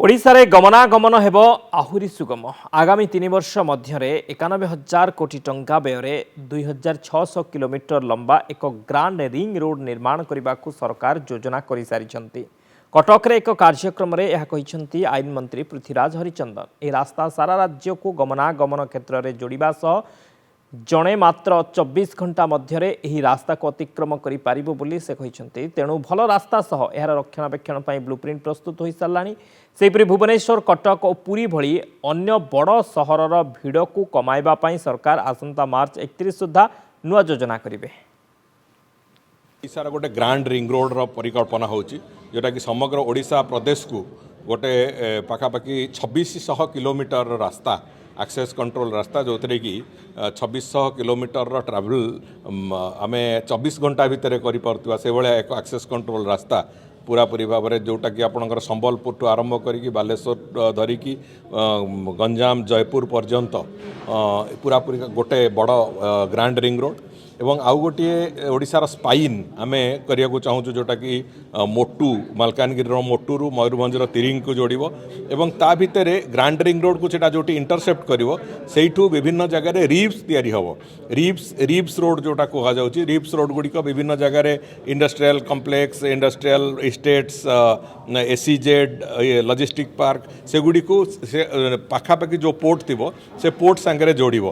ओडिशारे गमनागमन हेब आहुरी सुगम आगामी 3 वर्ष मध्य 91,000 कोटी टंका व्यय 2,600 किलोमीटर लंबा एक ग्रांड रिंग रोड निर्माण करने को सरकार योजना कर सारी कटक एक कार्यक्रम में आईन मंत्री पृथ्वीराज हरिचंदन यह रास्ता सारा राज्य को गमनागमन क्षेत्र में जोड़वा सह जड़े मात्र 24 घंटा मध्य रास्ता को अतिक्रम कर तेणु भल रास्ता सह यार रक्षणाबेक्षण ब्लूप्रिंट प्रस्तुत हो सारा सेपरी भुवनेश्वर कटक और पुरी भली अन्य बड़ सहरर भिड़ को कमाइबा सरकार आसंता मार्च 31 सुधा नुआ योजना करेंगे। ओडिशार गोटे ग्रांड रिंग रोड रो परिकल्पना होची जोटा कि समग्र ओडिशा प्रदेश को गोटे पाखापाखि 2600 किलोमीटर रास्ता एक्सेस कंट्रोल रास्ता जो थे कि 2600 किलोमीटर ट्रावेल आम 24 घंटा भितर कर से भाया एक एक्सेस कंट्रोल रास्ता पूरापूरी भाव में जोटा कि आपणकर संबलपुर टू आरंभ करी बालेश्वर धरिकी गंजाम जयपुर पर्यंत पूरापूरी गोटे बड़ ग्रांड रिंग रोड एवं आउ गोटे ओडिशार स्पाइन आमे करिया को चाहूँ जोटा कि मोटू मालकानगिरी मोटू मयूरभंजर तिरिंग को जोड़िबो एवं ता भितर ग्रांड रिंग रोड को सेटा जोटी इंटरसेप्ट करिवो सेठू विभिन्न जगह रिव्स तैयारी हबो रिव्स रोड जोटा कहा जाउची रिव्स रोड गुड़िक विभिन्न जगह industrial complex industrial estates ACZ logistic park से गुड़ी को पाखापाखि जो पोर्ट थी से पोर्ट सांगे जोड़िबो